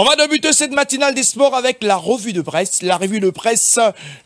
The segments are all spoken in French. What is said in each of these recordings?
On va débuter cette matinale des sports avec la revue de presse. La revue de presse,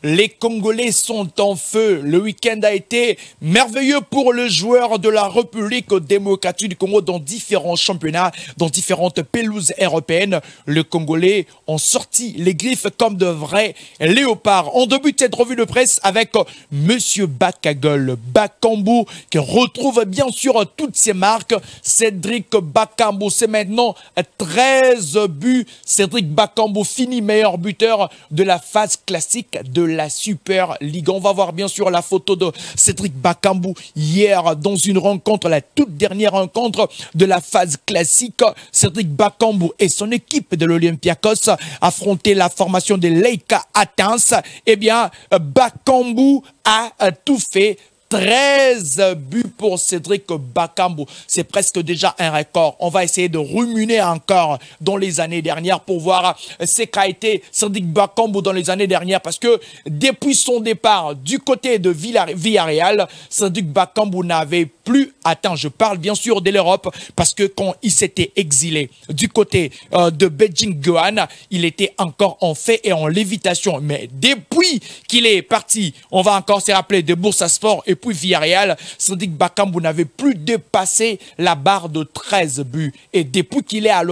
les Congolais sont en feu. Le week-end a été merveilleux pour le joueur de la République démocratique du Congo dans différents championnats, dans différentes pelouses européennes. Les Congolais ont sorti les griffes comme de vrais léopards. On débute cette revue de presse avec Monsieur Bakagol Bakambu qui retrouve bien sûr toutes ses marques. Cédric Bakambu, c'est maintenant 13 buts. Cédric Bakambu finit meilleur buteur de la phase classique de la Super League. On va voir bien sûr la photo de Cédric Bakambu hier dans une rencontre, la toute dernière rencontre de la phase classique. Cédric Bakambu et son équipe de l'Olympiakos affrontaient la formation de Leica Athens. Eh bien, Bakambu a tout fait. 13 buts pour Cédric Bakambu. C'est presque déjà un record. On va essayer de ruminer encore dans les années dernières pour voir ce qu'a été Cédric Bakambu dans les années dernières. Parce que depuis son départ du côté de Villarreal, Cédric Bakambu n'avait plus atteint. Je parle bien sûr de l'Europe parce que quand il s'était exilé du côté de Beijing Guoan, il était encore en fait et en lévitation. Mais depuis qu'il est parti, on va encore se rappeler de Bursaspor et puis Villarreal, Cédric Bakambu n'avait plus dépassé la barre de 13 buts. Et depuis qu'il est à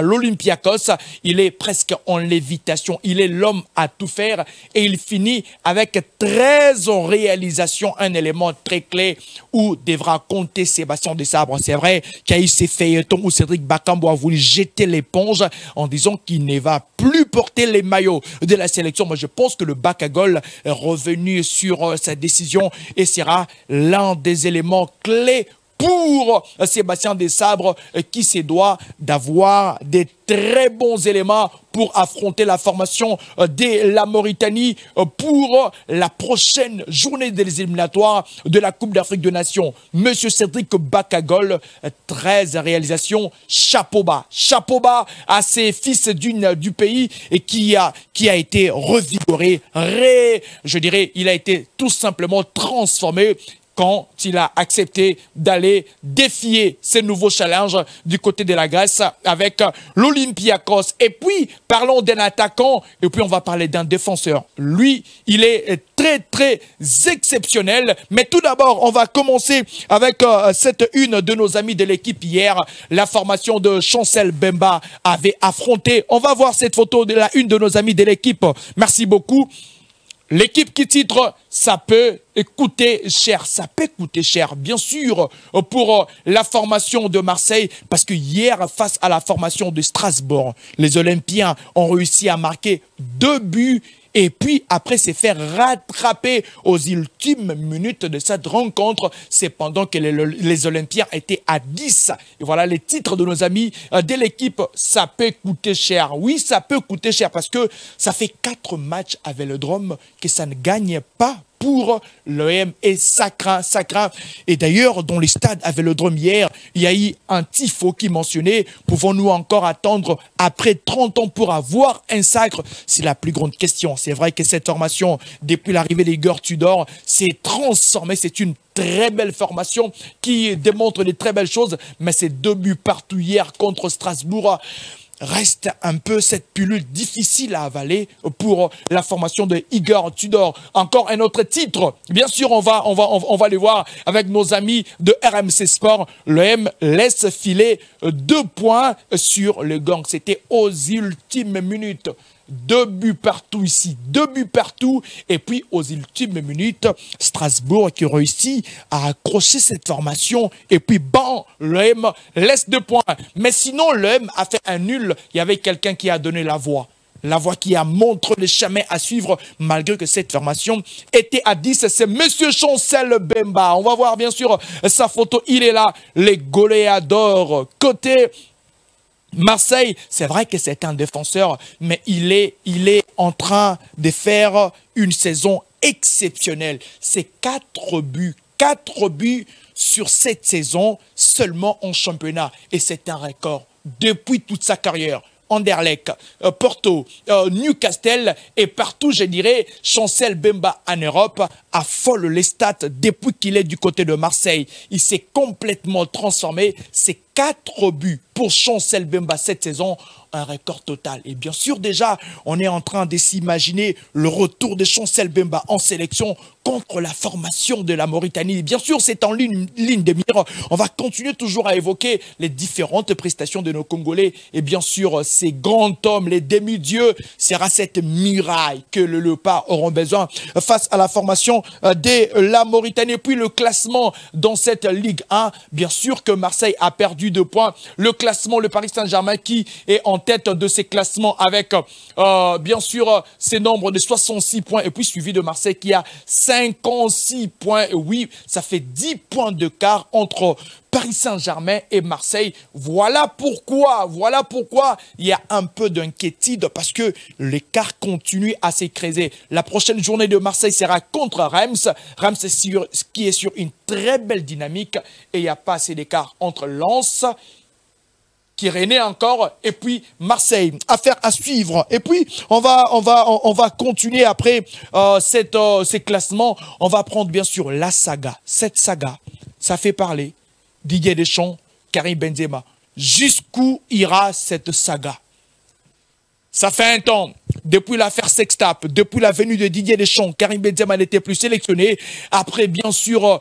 l'Olympiakos, il est presque en lévitation. Il est l'homme à tout faire et il finit avec 13 en réalisation, un élément très clé où devra compter Sébastien Desabre. C'est vrai qu'il y a eu ces feuilletons où Cédric Bakambu a voulu jeter l'éponge en disant qu'il ne va plus porter les maillots de la sélection. Moi, je pense que le Bakagol est revenu sur sa décision et sera l'un des éléments clés pour Sébastien Desabre qui se doit d'avoir des très bons éléments pour affronter la formation de la Mauritanie pour la prochaine journée des éliminatoires de la Coupe d'Afrique des Nations. Monsieur Cédric Bakagol, 13 réalisations, chapeau bas. Chapeau bas à ces fils du pays et qui a été revigoré, je dirais, il a été tout simplement transformé quand il a accepté d'aller défier ces nouveaux challenges du côté de la Grèce avec l'Olympiakos. Et puis, parlons d'un attaquant, et puis on va parler d'un défenseur. Lui, il est très, très exceptionnel. Mais tout d'abord, on va commencer avec cette une de nos amis de l'équipe hier. La formation de Chancel Bemba avait affronté. On va voir cette photo de la une de nos amis de l'équipe. Merci beaucoup. L'équipe qui titre, ça peut coûter cher. Ça peut coûter cher, bien sûr, pour la formation de Marseille. Parce que hier, face à la formation de Strasbourg, les Olympiens ont réussi à marquer 2 buts. Et puis, après s'est fait rattraper aux ultimes minutes de cette rencontre, c'est pendant que les Olympiens étaient à 10. Et voilà les titres de nos amis de l'équipe. Ça peut coûter cher. Oui, ça peut coûter cher parce que ça fait 4 matchs à Vélodrome que ça ne gagne pas pour l'OM et ça craint. Et d'ailleurs, dans les stades à Vélodrome hier, il y a eu un tifo qui mentionnait, pouvons-nous encore attendre après 30 ans pour avoir un sacre? C'est la plus grande question. C'est vrai que cette formation, depuis l'arrivée d'Igor Tudor, s'est transformée. C'est une très belle formation qui démontre des très belles choses, mais ces 2 buts partout hier contre Strasbourg reste un peu cette pilule difficile à avaler pour la formation de Igor Tudor. Encore un autre titre. Bien sûr, on va les voir avec nos amis de RMC Sport. L'OM laisse filer 2 points sur le gang. C'était aux ultimes minutes. 2 buts partout ici, 2 buts partout. Et puis, aux ultimes minutes, Strasbourg qui réussit à accrocher cette formation. Et puis, bon, l'OM laisse 2 points. Mais sinon, l'OM a fait un nul. Il y avait quelqu'un qui a donné la voix. La voix qui a montré le chemin à suivre malgré que cette formation était à 10. C'est Monsieur Chancel Bemba. On va voir bien sûr sa photo. Il est là. Les goléadors côté Marseille, c'est vrai que c'est un défenseur, mais il est en train de faire une saison exceptionnelle. C'est 4 buts sur cette saison seulement en championnat. Et c'est un record depuis toute sa carrière. Anderlecht, Porto, Newcastle et partout, je dirais, Chancel Bemba en Europe affole les stats depuis qu'il est du côté de Marseille. Il s'est complètement transformé. C'est 4 buts pour Chancel Mbemba cette saison, un record total. Et bien sûr, déjà, on est en train de s'imaginer le retour de Chancel Mbemba en sélection contre la formation de la Mauritanie. Et bien sûr, c'est en ligne de mire. On va continuer toujours à évoquer les différentes prestations de nos Congolais. Et bien sûr, ces grands hommes, les demi-dieux, sera cette muraille que le Léopard auront besoin face à la formation de la Mauritanie. Et puis le classement dans cette Ligue 1, bien sûr que Marseille a perdu 2 points. Le classement, le Paris Saint-Germain qui est en tête de ces classements avec bien sûr ces nombres de 66 points et puis suivi de Marseille qui a 56 points. Oui, ça fait 10 points d'écart entre Paris Saint-Germain et Marseille. Voilà pourquoi il y a un peu d'inquiétude parce que l'écart continue à s'écraiser. La prochaine journée de Marseille sera contre Reims. Reims qui est sur une très belle dynamique et il n'y a pas assez d'écart entre Lens qui renaît encore, et puis Marseille. Affaire à suivre. Et puis, on va continuer après ces classements. On va prendre bien sûr la saga. Cette saga, ça fait parler. Didier Deschamps, Karim Benzema. Jusqu'où ira cette saga? Ça fait un temps, depuis l'affaire Sextap, depuis la venue de Didier Deschamps, Karim Benzema n'était plus sélectionné. Après, bien sûr,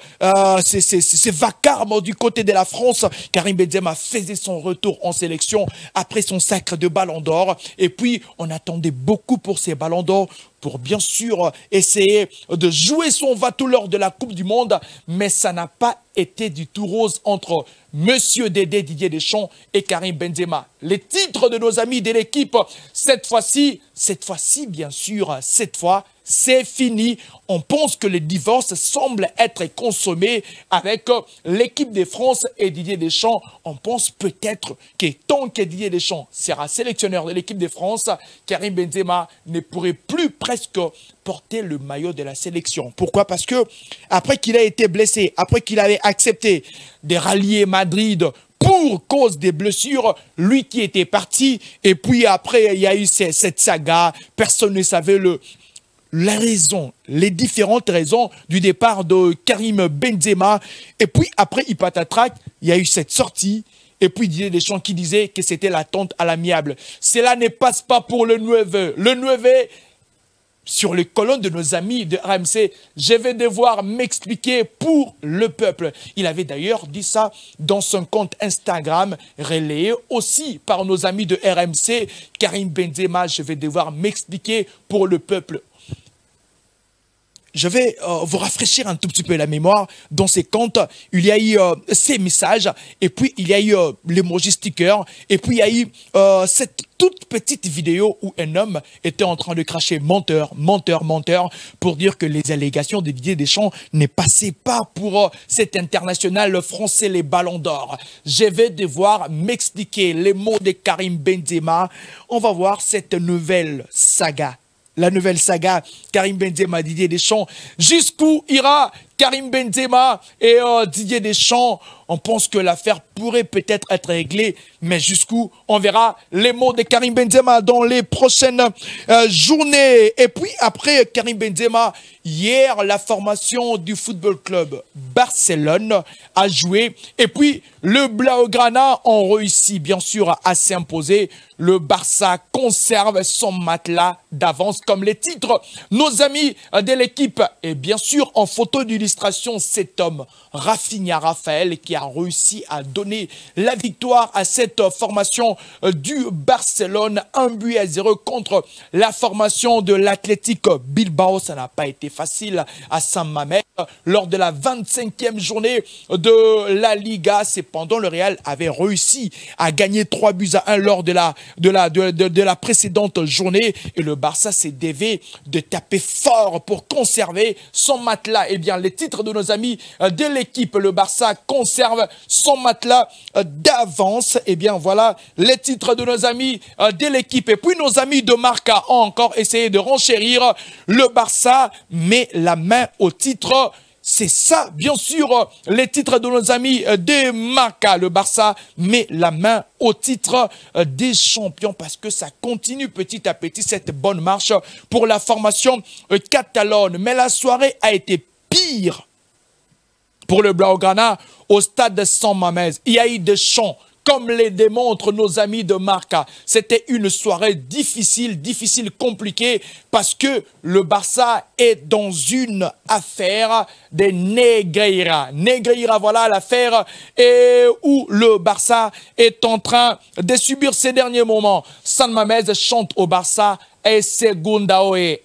ces vacarmes du côté de la France, Karim Benzema faisait son retour en sélection après son sacre de Ballon d'Or. Et puis, on attendait beaucoup pour ces Ballons d'Or, pour bien sûr essayer de jouer son va-tout lors de la Coupe du Monde. Mais ça n'a pas été du tout rose entre Monsieur Dédé Didier Deschamps et Karim Benzema. Les titres de nos amis de l'équipe, cette fois-ci, bien sûr, cette fois, c'est fini. On pense que le divorce semble être consommé avec l'équipe de France et Didier Deschamps. On pense peut-être que tant que Didier Deschamps sera sélectionneur de l'équipe de France, Karim Benzema ne pourrait plus presque porter le maillot de la sélection. Pourquoi? Parce que après qu'il a été blessé, après qu'il avait accepté de rallier Madrid pour cause des blessures, lui qui était parti, et puis après il y a eu cette saga, personne ne savait la raison, les différentes raisons du départ de Karim Benzema. Et puis après Ipatatrac, il y a eu cette sortie. Et puis Didier Deschamps qui disait que c'était l'attente à l'amiable. Cela ne passe pas pour le 9. Le 9, sur les colonnes de nos amis de RMC, je vais devoir m'expliquer pour le peuple. Il avait d'ailleurs dit ça dans son compte Instagram, relayé aussi par nos amis de RMC. Karim Benzema, je vais devoir m'expliquer pour le peuple. Je vais vous rafraîchir un tout petit peu la mémoire. Dans ces comptes, il y a eu ces messages, et puis il y a eu l'emoji sticker, et puis il y a eu cette toute petite vidéo où un homme était en train de cracher menteur, menteur, menteur, pour dire que les allégations de Didier Deschamps ne passaient pas pour cet international français, les Ballons d'Or. Je vais devoir m'expliquer les mots de Karim Benzema. On va voir cette nouvelle saga. La nouvelle saga, Karim Benzema, Didier Deschamps. Jusqu'où ira Karim Benzema et Didier Deschamps? On pense que l'affaire pourrait peut-être être réglée, mais jusqu'où? On verra les mots de Karim Benzema dans les prochaines journées. Et puis après Karim Benzema, hier, la formation du Football Club Barcelone a joué. Et puis le Blaugrana ont réussi bien sûr à s'imposer. Le Barça conserve son matelas d'avance comme les titres. Nos amis de l'équipe, et bien sûr en photo d'illustration, cet homme, Rafinha Raphaël, qui a réussi à donner la victoire à cette formation du Barcelone. 1-0 contre la formation de l'Athletic Bilbao. Ça n'a pas été facile à Saint-Mamès. Lors de la 25e journée de la Liga, cependant, le Real avait réussi à gagner 3-1 lors de la précédente journée. Et le Barça s'est dévé de taper fort pour conserver son matelas. Eh bien, les titres de nos amis de l'équipe, le Barça conserve son matelas d'avance. Eh bien, voilà les titres de nos amis de l'équipe. Et puis, nos amis de Marca ont encore essayé de renchérir. Le Barça met la main au titre. C'est ça, bien sûr, les titres de nos amis de Marca. Le Barça met la main au titre des champions parce que ça continue petit à petit cette bonne marche pour la formation catalane. Mais la soirée a été pire. pour le Blaugrana au stade de San Mamés. Il y a eu des chants, comme les démontrent nos amis de Marca. C'était une soirée difficile, compliquée, parce que le Barça est dans une affaire de Negreira. Negreira, voilà l'affaire où le Barça est en train de subir ces derniers moments. San Mamés chante au Barça et Segunda Oe,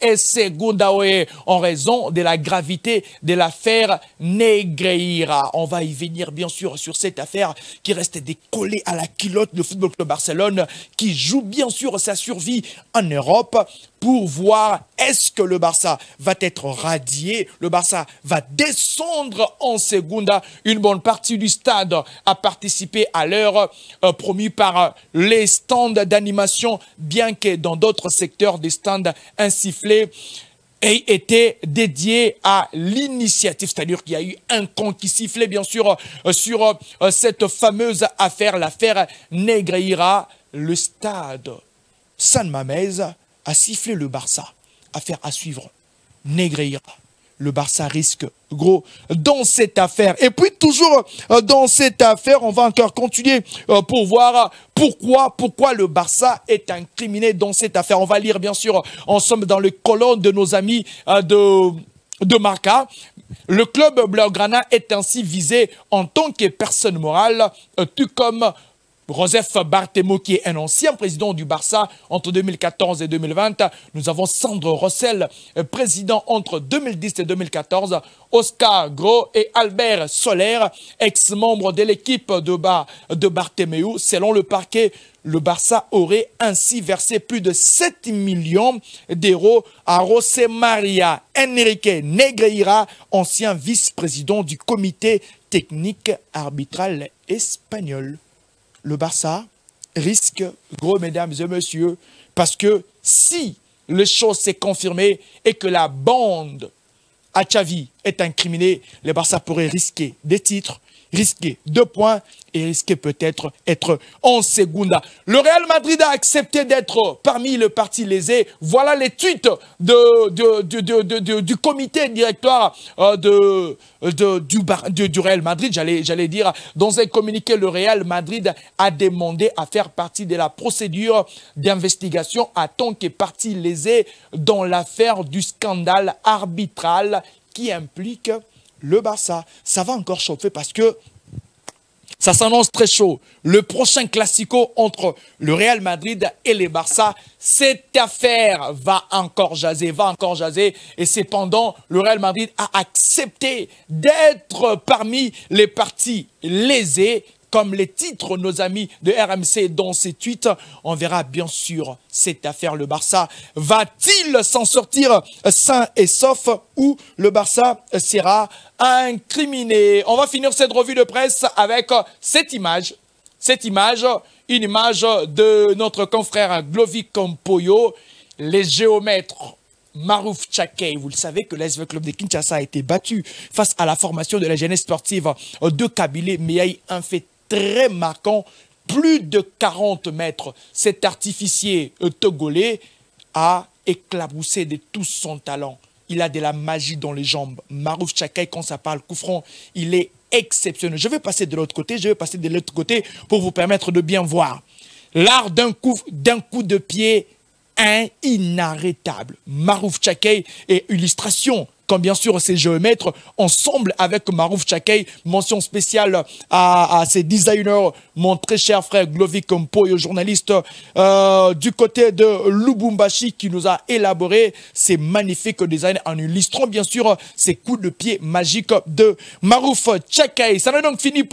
en raison de la gravité de l'affaire Negreira. On va y venir bien sûr sur cette affaire qui reste décollée à la culotte de Football Club Barcelone, qui joue bien sûr sa survie en Europe pour voir est-ce que le Barça va être radié, le Barça va descendre en Segunda. Une bonne partie du stade a participé à l'heure promis par les stands d'animation, bien que dans d'autres secteurs des stands insifflés et était dédié à l'initiative, c'est-à-dire qu'il y a eu un con qui sifflait bien sûr sur cette fameuse affaire, l'affaire Negreira. Le stade San Mamés a sifflé le Barça. Affaire à suivre. Negreira. Le Barça risque gros dans cette affaire. Et puis toujours dans cette affaire, on va encore continuer pour voir pourquoi le Barça est incriminé dans cette affaire. On va lire bien sûr ensemble dans les colonnes de nos amis de Marca. Le club Blaugrana est ainsi visé en tant que personne morale, tout comme Joseph Bartomeu, qui est un ancien président du Barça entre 2014 et 2020. Nous avons Sandro Rosell, président entre 2010 et 2014. Oscar Gros et Albert Soler, ex-membre de l'équipe de Bartomeu. Selon le parquet, le Barça aurait ainsi versé plus de 7 millions d'euros à José María Enrique Negreira, ancien vice-président du comité technique arbitral espagnol. Le Barça risque, gros mesdames et messieurs, parce que si les choses s'est confirmées et que la bande à Xavi est incriminée, le Barça pourrait risquer des titres, risquer 2 points et risquer peut-être être en Segunda. Le Real Madrid a accepté d'être parmi les parties lésées. Voilà les tweets du comité directoire du Real Madrid. J'allais dire, dans un communiqué, le Real Madrid a demandé à faire partie de la procédure d'investigation en tant que partie lésée dans l'affaire du scandale arbitral qui implique le Barça. Ça va encore chauffer parce que ça s'annonce très chaud. Le prochain classico entre le Real Madrid et les Barça, cette affaire va encore jaser. Et cependant, le Real Madrid a accepté d'être parmi les parties lésées, comme les titrent nos amis de RMC dans ces tweets. On verra bien sûr cette affaire. Le Barça va-t-il s'en sortir sain et sauf, ou le Barça sera incriminé? On va finir cette revue de presse avec cette image. Une image de notre confrère Glovic Compoyo, les géomètres. Marouf Tchakay, vous le savez que l'SV Club de Kinshasa a été battu face à la formation de la jeunesse sportive de Kabylie, mais il y a eu un fait très marquant, plus de 40 mètres. Cet artificier togolais a éclaboussé de tout son talent. Il a de la magie dans les jambes. Marouf Tchakay, quand ça parle coup franc, il est exceptionnel. Je vais passer de l'autre côté, pour vous permettre de bien voir. L'art d'un coup de pied inarrêtable. Marouf Tchakay et illustration, comme bien sûr ces géomètres, ensemble avec Marouf Tchakay, mention spéciale à ses designers, mon très cher frère Glovic Compoyo, journaliste du côté de Lubumbashi, qui nous a élaboré ces magnifiques designs en illustrant bien sûr ces coups de pied magiques de Marouf Tchakay. Ça n'est donc fini pour